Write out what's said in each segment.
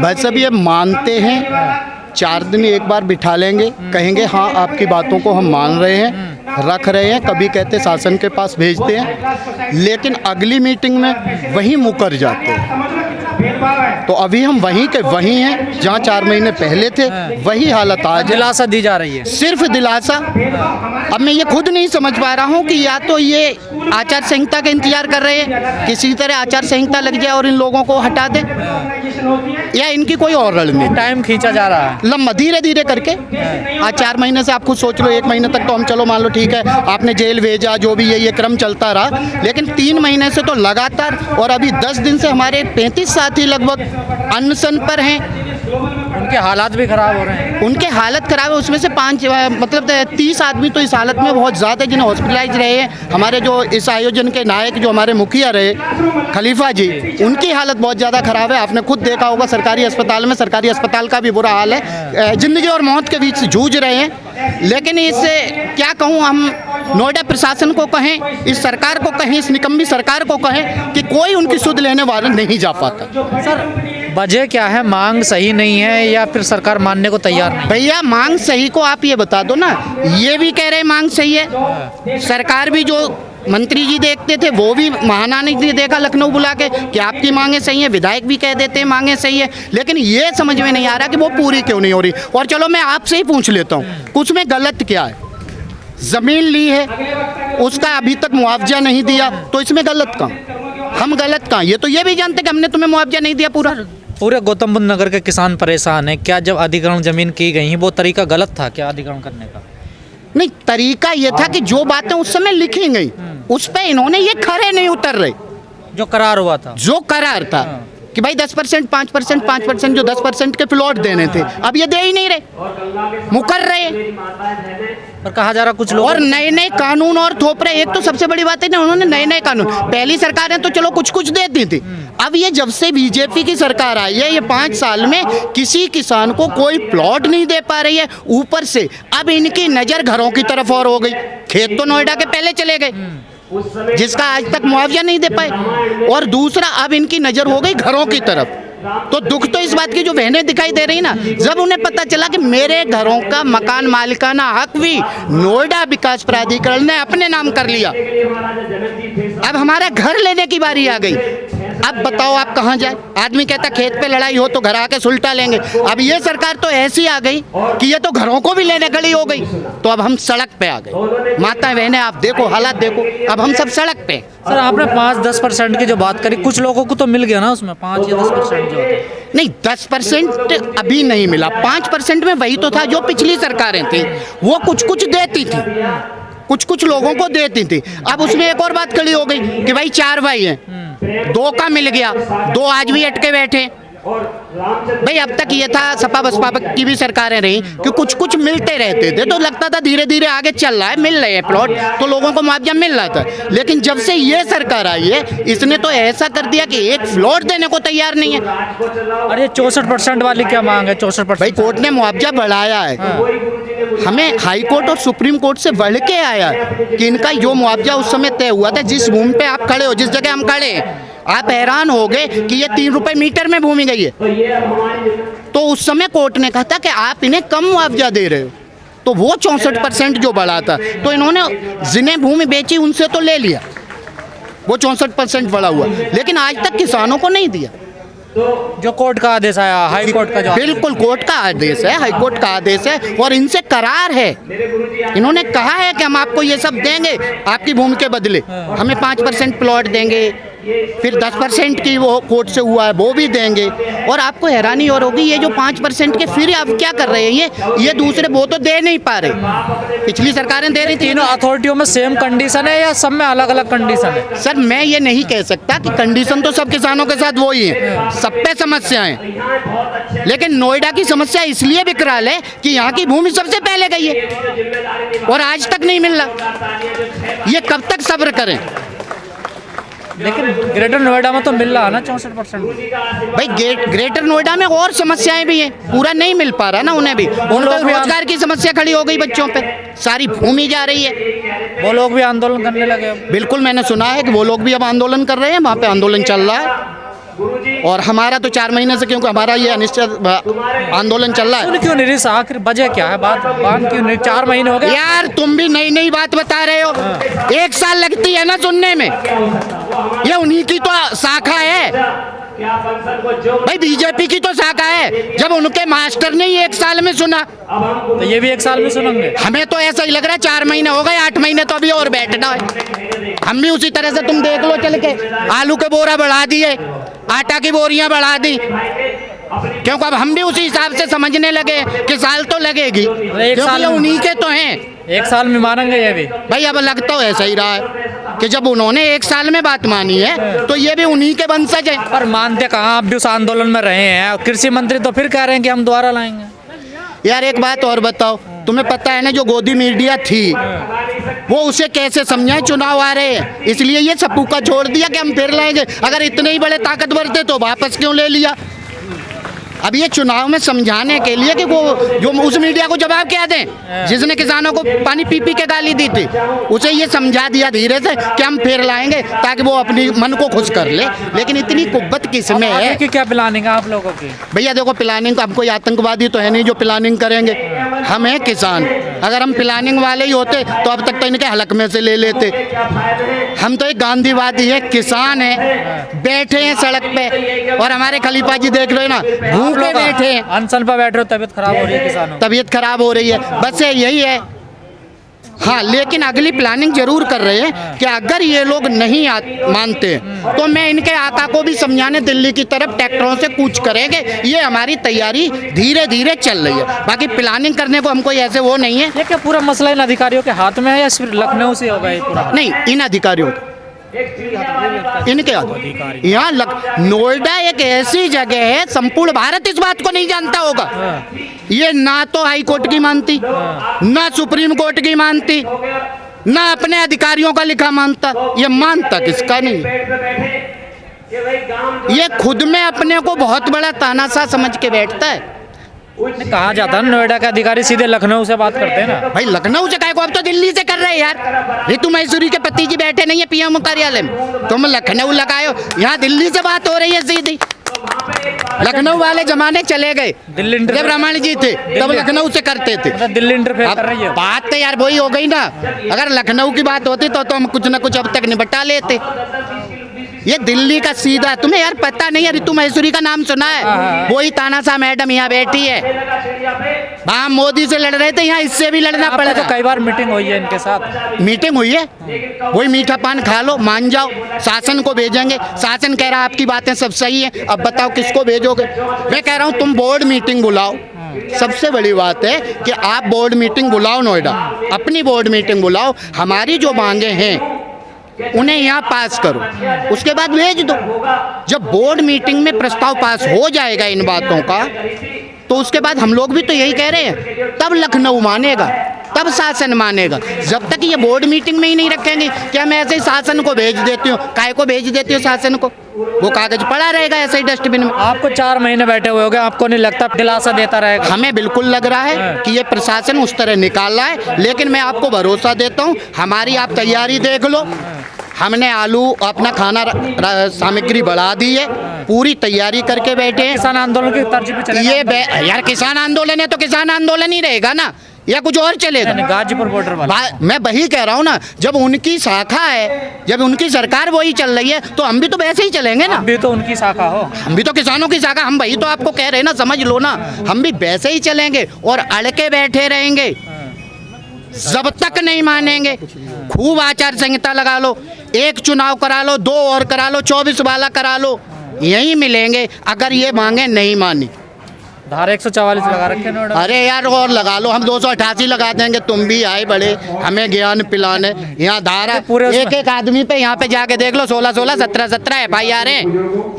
भाई साहब ये मानते हैं, 4 दिन एक बार बिठा लेंगे, कहेंगे हाँ आपकी बातों को हम मान रहे हैं, रख रहे हैं, कभी कहते शासन के पास भेजते हैं, लेकिन अगली मीटिंग में वहीं मुकर जाते हैं। तो अभी हम वहीं के वहीं हैं जहाँ 4 महीने पहले थे, वही हालत आज है। दिलासा दी जा रही है, सिर्फ दिलासा। अब मैं ये खुद नहीं समझ पा रहा हूँ कि या तो ये आचार संहिता का इंतजार कर रहे हैं, किसी तरह आचार संहिता लग जाए और इन लोगों को हटा दे, या इनकी कोई और रणनीति। टाइम खींचा जा रहा है लम्बा धीरे धीरे करके। आज 4 महीने से आप खुद सोच लो, 1 महीने तक तो हम चलो मान लो ठीक है, आपने जेल भेजा, जो भी ये क्रम चलता रहा, लेकिन 3 महीने से तो लगातार, और अभी 10 दिन से हमारे 35 साथी लगभग अनशन पर हैं। उनके हालात भी खराब हो रहे हैं। उनके हालत खराब है, उसमें से 30 आदमी तो इस हालत में बहुत ज़्यादा जिन्हें हॉस्पिटलाइज रहे हैं। हमारे जो इस आयोजन के नायक जो हमारे मुखिया रहे खलीफा जी, उनकी हालत बहुत ज़्यादा खराब है। आपने खुद देखा होगा सरकारी अस्पताल का भी बुरा हाल है। ज़िंदगी और मौत के बीच जूझ रहे हैं। लेकिन इससे क्या कहूँ, हम नोएडा प्रशासन को कहें, इस सरकार को कहें, इस निकम्मी सरकार को कहें कि कोई उनकी सुध लेने वाला नहीं जा पाता। सर वजह क्या है, मांग सही नहीं है या फिर सरकार मानने को तैयार नहीं? भैया मांग सही को आप ये बता दो ना, ये भी कह रहे मांग सही है, सरकार भी जो मंत्री जी देखते थे वो भी महाना ने देखा लखनऊ बुला के कि आपकी मांगे सही है, विधायक भी कह देते हैं मांगे सही है, लेकिन ये समझ में नहीं आ रहा कि वो पूरी क्यों नहीं हो रही। और चलो मैं आपसे ही पूछ लेता हूँ, उसमें गलत क्या है? ज़मीन ली है, उसका अभी तक मुआवजा नहीं दिया, तो इसमें गलत कहाँ? हम गलत कहाँ? ये तो ये भी जानते कि हमने तुम्हें मुआवजा नहीं दिया पूरे गौतम बुद्ध नगर के किसान परेशान हैं। क्या जब अधिग्रहण जमीन की गई वो तरीका गलत था क्या अधिग्रहण करने का? नहीं, तरीका ये था कि जो बातें उस समय लिखी गई उस पे इन्होंने ये खरे नहीं उतर रहे। जो करार हुआ था, जो करार था कि भाई 10%, 5% जो 10% के प्लॉट देने थे, अब ये दे ही नहीं रहे, मुकर रहे। और कहा जा रहा कुछ लोग और नए नए कानून और थोप रहे। एक तो सबसे बड़ी बात है ना, उन्होंने नए नए कानून, पहली सरकारें तो चलो कुछ कुछ देती थी, अब ये जब से बीजेपी की सरकार आई है, ये 5 साल में किसी किसान को कोई प्लॉट नहीं दे पा रही है। ऊपर से अब इनकी नज़र घरों की तरफ और हो गई। खेत तो नोएडा के पहले चले गए, जिसका आज तक मुआवजा नहीं दे पाए, और दूसरा अब इनकी नज़र हो गई घरों की तरफ। तो दुख तो इस बात की जो बहनें दिखाई दे रही ना, जब उन्हें पता चला कि मेरे घरों का मकान मालिकाना हक भी नोएडा विकास प्राधिकरण ने अपने नाम कर लिया, अब हमारा घर लेने की बारी आ गई। अब बताओ आप कहाँ जाए? आदमी कहता खेत पे लड़ाई हो तो घर आके सुलटा लेंगे। अब ये सरकार तो ऐसी आ गई कि ये तो घरों को भी लेने खड़ी हो गई। तो अब हम सड़क पे आ गए। माताएं बहनें आप देखो, हालात देखो, अब हम सब सड़क पे। सर आपने 5-10% की जो बात करी, कुछ लोगों को तो मिल गया ना उसमें 5 या 10% जो होता है। नहीं, 10% अभी नहीं मिला, 5% में वही तो था जो पिछली सरकारें थी, वो कुछ कुछ देती थी, कुछ लोगों को देती थी। अब उसमें एक और बात खड़ी हो गई कि भाई 4 भाई हैं, 2 का मिल गया, 2 आज भी अटके बैठे। भाई अब तक ये था, सपा बसपा की भी सरकारें रही कि कुछ कुछ मिलते रहते थे, तो लगता था धीरे धीरे आगे चल रहा है, मिल रहे हैं प्लॉट, तो लोगों को मुआवजा मिल रहा था। लेकिन जब से ये सरकार आई है, इसने तो ऐसा कर दिया कि एक प्लॉट देने को तैयार नहीं है। अरे 64% वाली क्या मांग है? 64%। भाई कोर्ट ने मुआवजा बढ़ाया है। हमें हाई कोर्ट और सुप्रीम कोर्ट से बढ़ के आया कि इनका जो मुआवजा उस समय तय हुआ था, जिस भूमि पे आप खड़े हो, जिस जगह हम खड़े हैं, आप हैरान हो गए कि ये 3 रुपए मीटर में भूमि गई है। तो उस समय कोर्ट ने कहा था कि आप इन्हें कम मुआवजा दे रहे हो, तो वो 64% जो बढ़ा था, तो इन्होंने जिन्हें भूमि बेची उनसे तो ले लिया, वो 64% बढ़ा हुआ, लेकिन आज तक किसानों को नहीं दिया। जो कोर्ट का आदेश आया, हाई कोर्ट का, जो बिल्कुल कोर्ट का आदेश है, हाई कोर्ट का आदेश है, और इनसे करार है। इन्होंने कहा है कि हम आपको ये सब देंगे आपकी भूमि के बदले, हमें 5% प्लॉट देंगे, फिर 10% की वो कोर्ट से हुआ है वो भी देंगे। और आपको हैरानी और होगी, ये जो 5% के फिर आप क्या कर रहे हैं, ये दूसरे वो तो दे नहीं पा रहे, पिछली सरकारें दे रही थी। तीनों अथॉरिटियों में सेम कंडीशन है या सब में अलग अलग कंडीशन है? सर मैं ये नहीं कह सकता कि कंडीशन तो सब किसानों के साथ वही है, सब पे समस्याएं, लेकिन नोएडा की समस्या इसलिए विकराल है कि यहाँ की भूमि सबसे पहले गई है और आज तक नहीं मिल रहा। ये कब तक सब्र करें? लेकिन ग्रेटर नोएडा में तो मिल रहा है ना 64%। भाई ग्रेटर नोएडा में और समस्याएं भी हैं, पूरा नहीं मिल पा रहा ना उन्हें भी। उनको रोजगार की समस्या खड़ी हो गई, बच्चों पे सारी भूमि जा रही है। वो लोग भी आंदोलन करने लगे। बिल्कुल, मैंने सुना है कि वो लोग भी अब आंदोलन कर रहे हैं, वहाँ पे आंदोलन चल रहा है। और हमारा तो 4 महीने से, क्योंकि हमारा ये अनिश्चित आंदोलन चल रहा है। सुन क्यों नहीं रही आखिर वजह क्या है? बात क्यों नहीं? 4 महीने हो गए। यार तुम भी नई नई बात बता रहे हो। 1 साल लगती है ना सुनने में। ये उन्हीं की तो शाखा है भाई, बीजेपी की तो शाखा है। जब उनके मास्टर ने ही 1 साल में सुना तो ये भी 1 साल में सुनेंगे। हमें तो ऐसा ही लग रहा है 4 महीने हो गए, 8 महीने तो अभी और बैठना है। हम भी उसी तरह से, तुम देख लो चल के, आलू के बोरा बढ़ा दिए, आटा की बोरियां बढ़ा दी, क्योंकि अब हम भी उसी हिसाब से समझने लगे कि साल तो लगेगी, क्योंकि ये उन्हीं के तो हैं। 1 साल में मानेंगे ये भी? भाई अब लगता तो ऐसा ही रहा है कि जब उन्होंने 1 साल में बात मानी है तो ये भी उन्हीं के वंशज हैं। पर मानते कहाँ, आप भी उस आंदोलन में रहे हैं। कृषि मंत्री तो फिर कह रहे हैं कि हम दोबारा लाएंगे। यार एक बात और बताओ, तुम्हें पता है ना जो गोदी मीडिया थी वो उसे कैसे समझाए, चुनाव आ रहे हैं इसलिए ये सपूका छोड़ दिया कि हम फिर लाएंगे। अगर इतने ही बड़े ताकतवर थे तो वापस क्यों ले लिया? अब ये चुनाव में समझाने के लिए कि वो जो उस मीडिया को जवाब क्या दें जिसने किसानों को पानी पी पी के गाली दी थी, उसे ये समझा दिया धीरे से कि हम फिर लाएंगे ताकि वो अपनी मन को खुश कर ले। लेकिन इतनी कुब्बत किसमें है? कि क्या प्लानिंग है आप लोगों की? भैया देखो, प्लानिंग हम कोई आतंकवादी तो है नहीं जो प्लानिंग करेंगे। हम हैं किसान। अगर हम प्लानिंग वाले ही होते तो अब तक तो इनके हलक में से ले लेते। हम तो एक गांधीवादी है, किसान है, बैठे हैं सड़क पे। और हमारे खलीफा जी देख रहे हो ना, भूखे बैठे हैं, अनशन पर बैठ रहे हो, तबीयत खराब हो रही है किसानों। तबीयत खराब हो रही है, बस यही है। हाँ, लेकिन अगली प्लानिंग जरूर कर रहे हैं कि अगर ये लोग नहीं मानते तो मैं इनके आका को भी समझाने दिल्ली की तरफ ट्रैक्टरों से कूच करेंगे। ये हमारी तैयारी धीरे धीरे चल रही है। बाकी प्लानिंग करने को हमको ऐसे वो नहीं है। ये क्या पूरा मसला इन अधिकारियों के हाथ में है या सिर्फ लखनऊ से होगा ये पूरा? नहीं, इन अधिकारियों इनके हाथ। यहाँ नोएडा एक ऐसी जगह है, संपूर्ण भारत इस बात को नहीं जानता होगा। ये ना तो हाई कोर्ट की मानती, ना सुप्रीम कोर्ट की मानती, ना अपने अधिकारियों का लिखा मानता। ये मानता किसका नहीं? ये खुद में अपने को बहुत बड़ा तानाशाह समझ के बैठता है। कहा जाता है नोएडा के अधिकारी सीधे लखनऊ से बात करते हैं ना। भाई लखनऊ से काहे को, अब तो दिल्ली से कर रहे हैं यार। ऋतु महेश्वरी के पति जी बैठे नहीं है पीएम कार्यालय में, तुम लखनऊ लगाओ, यहाँ दिल्ली से बात हो रही है सीधी। लखनऊ वाले जमाने चले गए, जब रमण जी थे तब लखनऊ से करते थे। दिल्ली इंटरफेयर कर रही है। बात तो यार वही हो गई ना। अगर लखनऊ की बात होती तो हम कुछ ना कुछ अब तक निपटा लेते। ये दिल्ली का सीधा, तुम्हें यार पता नहीं है, ऋतु महेश्वरी का नाम सुना है? वही तानाशाह मैडम यहाँ बैठी है। वहाँ मोदी से लड़ रहे थे, यहाँ इससे भी लड़ना पड़ा। तो कई बार मीटिंग हुई है इनके साथ। मीटिंग हुई है, वही मीठा पान खा लो, मान जाओ, शासन को भेजेंगे। शासन कह रहा है आपकी बातें सब सही है, अब बताओ किसको भेजोगे? मैं कह रहा हूँ तुम बोर्ड मीटिंग बुलाओ। सबसे बड़ी बात है कि आप बोर्ड मीटिंग बुलाओ, नोएडा अपनी बोर्ड मीटिंग बुलाओ, हमारी जो मांगे हैं उन्हें यहाँ पास करो, उसके बाद भेज दो। जब बोर्ड मीटिंग में प्रस्ताव पास हो जाएगा इन बातों का, तो उसके बाद हम लोग भी तो यही कह रहे हैं, तब लखनऊ मानेगा, तब शासन मानेगा। जब तक ये बोर्ड मीटिंग में ही नहीं रखेंगे, क्या मैं ऐसे ही शासन को भेज देती हूँ? काहे को भेज देती हूँ शासन को? वो कागज पड़ा रहेगा ऐसे ही डस्टबिन में। आपको 4 महीने बैठे हुए होंगे, आपको नहीं लगता दिलासा देता रहेगा? हमें बिल्कुल लग रहा है कि ये प्रशासन उस तरह निकाल रहा है, लेकिन मैं आपको भरोसा देता हूँ, हमारी आप तैयारी देख लो। हमने आलू अपना खाना सामग्री बढ़ा दी है, पूरी तैयारी करके बैठे हैं। किसान आंदोलन की तर्ज पे चलेगा ये यार किसान आंदोलन है तो किसान आंदोलन ही रहेगा ना, या कुछ और चलेगा? गाजीपुर बॉर्डर वाला मैं वही कह रहा हूँ ना, जब उनकी शाखा है, जब उनकी सरकार वही चल रही है तो हम भी तो वैसे ही चलेंगे ना। भी तो उनकी शाखा हो, हम भी तो किसानों की शाखा, हम वही तो आपको कह रहे हैं ना, समझ लो ना। हम भी वैसे ही चलेंगे और अड़के बैठे रहेंगे जब तक नहीं मानेंगे। खूब आचार संहिता लगा लो, एक चुनाव करा लो, 2 और करा लो, 24 वाला करा लो, यही मिलेंगे अगर ये मांगे नहीं मानी। धारा 144 लगा रखे नोएडा। अरे यार और लगा लो, हम 288 लगा देंगे। तुम भी आए बड़े हमें ज्ञान पिलाने। यहाँ धारा पूरे एक आदमी पे यहाँ पे जाके देख लो, 16-16, 17-17 FIR है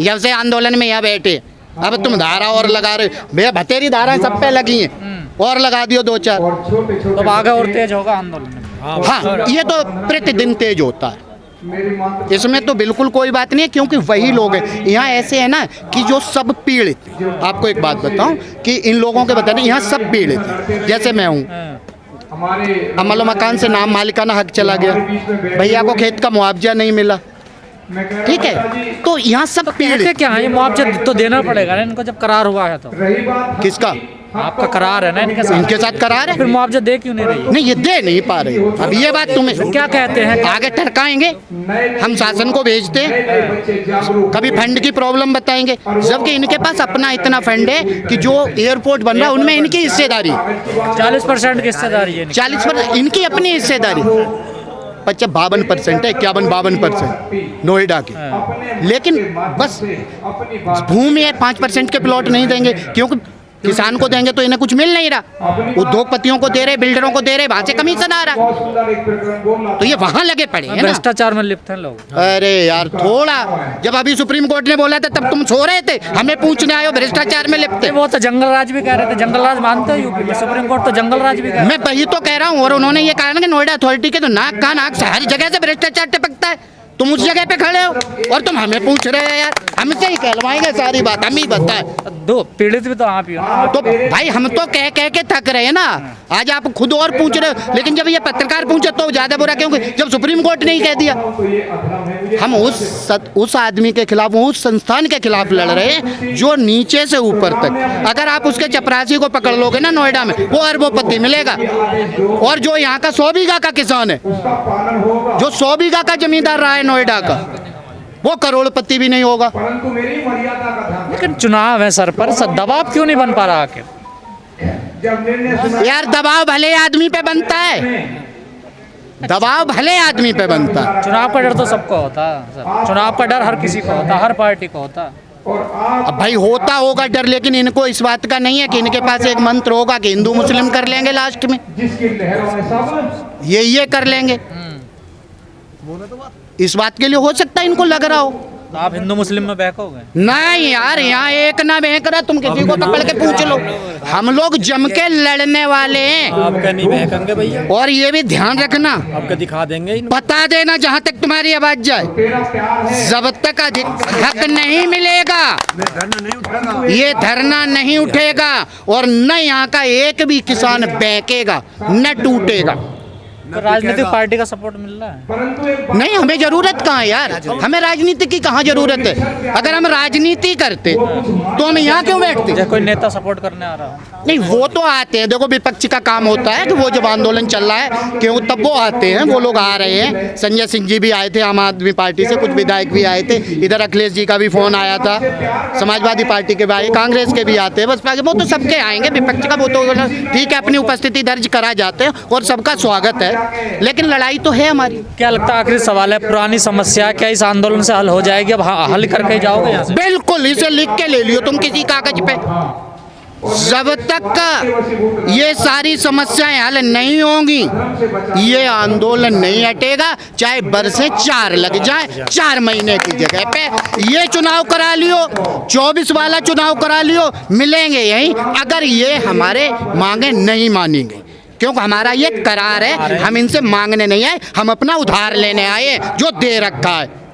जब से आंदोलन में यहाँ बैठे। अब तुम धारा और लगा रहे, भैया भतेरी धारा सब पे लगी हैं, और लगा दियो 2-4 तो आगे और तेज होगा आंदोलन। हाँ, ये तो प्रतिदिन तेज होता है, इसमें तो बिल्कुल कोई बात नहीं है, क्योंकि वही लोग हैं। यहाँ ऐसे है ना कि जो सब पीड़ित, आपको एक बात बताऊं कि इन लोगों के बताने यहाँ सब पीड़ित हैं। जैसे मैं हूँ, अमल मकान से नाम मालिकाना हक चला गया, भैया को खेत का मुआवजा नहीं मिला, ठीक है, तो यहाँ सब कहते पीड़ित। क्या है, ये मुआवजा तो देना पड़ेगा ना इनको जब करार हुआ है तो। किसका? आपका करार है ना इनके साथ, इनके साथ करार है। फिर मुआवजा दे क्यों नहीं रही है? नहीं, ये दे नहीं पा रहे। अब ये बात तुम्हें क्या कहते हैं? आगे टरकाएंगे, हम शासन को भेजते हैं, कभी फंड की प्रॉब्लम बताएंगे, जबकि इनके पास अपना इतना फंड है कि जो एयरपोर्ट बन रहा है उनमें इनकी हिस्सेदारी 40% की हिस्सेदारी है इनकी। 40% इनकी अपनी हिस्सेदारी 52% है, 51-52% नोएडा की। लेकिन बस भूमि है, 5% के प्लॉट नहीं देंगे, क्योंकि किसान को देंगे तो इन्हें कुछ मिल नहीं रहा, उद्योगपतियों को दे रहे, बिल्डरों को दे रहे, वहां से कमीशन आ रहा, तो ये वहां लगे पड़े हैं ना। भ्रष्टाचार में लिप्त हैं लोग। अरे यार थोड़ा, जब अभी सुप्रीम कोर्ट ने बोला था तब तुम सो रहे थे, हमें पूछने आए हो भ्रष्टाचार में लिप्त है। वो तो जंगल राज भी कह रहे थे, जंगल राज मानते हो यूपी में? सुप्रीम कोर्ट तो जंगल राज भी कह रहा है। मैं वही तो कह रहा हूँ, और उन्होंने ये कहा ना कि नोएडा अथॉरिटी के तो नाक कान आँख से हर जगह से भ्रष्टाचार टपकता है। तुम उस जगह पे खड़े हो और तुम हमें पूछ रहे हो यार, हमसे ही कहलवाएंगे सारी बात, हम ही बताए। दो पीड़ित भी तो आप ही हो ना। तो भाई हम तो कह कह के थक रहे हैं ना, आज आप खुद और पूछ रहे हो, लेकिन जब ये पत्रकार पूछे तो ज्यादा बुरा, क्योंकि जब सुप्रीम कोर्ट ने ही कह दिया। हम उस आदमी के खिलाफ, उस संस्थान के खिलाफ लड़ रहे हैं जो नीचे से ऊपर तक, अगर आप उसके चपरासी को पकड़ लोगे ना नोएडा में, वो अरबोपति मिलेगा। और जो यहाँ का 100 बीघा का किसान है, जो 100 बीघा का जमींदार रहा है नोएडा का, वो करोड़पति भी नहीं होगा। लेकिन चुनाव है सर पर, दबाव क्यों नहीं बन पा रहा आखिर? यार दबाव भले आदमी पे बनता है, दबाव भले आदमी पे बनता है। चुनाव का डर तो सबको होता है सर, चुनाव का डर हर किसी को होता है, हर पार्टी को होता है। अब भाई होता होगा डर, लेकिन इनको इस बात का नहीं है कि इनके पास एक मंत्र होगा कि हिंदू मुस्लिम कर लेंगे, लास्ट में ये कर लेंगे। इस बात के लिए हो सकता है इनको लग रहा हो। तो आप हिंदू मुस्लिम में बहकोगे? नहीं यार, यहाँ एक ना बहक रहा, तुम किसी को पकड़ के पूछ लो, हम लोग जम के लड़ने वाले हैं। आपका नहीं बहकेंगे भैया, और ये भी ध्यान रखना, आपका दिखा देंगे, बता देना जहाँ तक तुम्हारी आवाज जाए, जब तक हक नहीं मिलेगा ये धरना नहीं उठेगा, और न यहाँ का एक भी किसान बहकेगा, न टूटेगा। तो राजनीतिक पार्टी का सपोर्ट मिल रहा है? नहीं, हमें जरूरत कहाँ है यार, हमें राजनीति की कहाँ जरूरत है। अगर हम राजनीति करते तो हम यहाँ क्यों बैठते? जैसे कोई नेता सपोर्ट करने आ रहा हो? नहीं, वो तो आते हैं, देखो विपक्ष का काम होता है कि वो जब आंदोलन चल रहा है क्यों तब वो आते हैं, वो लोग आ रहे हैं। संजय सिंह जी भी आए थे आम आदमी पार्टी से, कुछ विधायक भी आए थे, इधर अखिलेश जी का भी फोन आया था, समाजवादी पार्टी के भी आए, कांग्रेस के भी आते हैं, बसपा के, वो तो सबके आएंगे। विपक्ष का वो तो ठीक है, अपनी उपस्थिति दर्ज करा जाते हैं और सबका स्वागत है, लेकिन लड़ाई तो है हमारी। क्या लगता है, आखिरी सवाल है, पुरानी समस्या क्या इस आंदोलन से हल हो जाएगी? अब हल करके जाओगे यहाँ से? बिल्कुल, इसे लिख के ले लियो तुम किसी कागज पे। जब तक ये सारी समस्याएं हल नहीं होंगी, ये आंदोलन नहीं हटेगा, चाहे बरसें 4 लग जाए, 4 महीने की जगह पे ये चुनाव करा लियो, 24 वाला चुनाव करा लियो, मिलेंगे यहीं, अगर ये हमारे मांगे नहीं मानी गई। क्योंकि हमारा ये करार है, हम इनसे मांगने नहीं आए, हम अपना उधार लेने आए जो दे रखा है।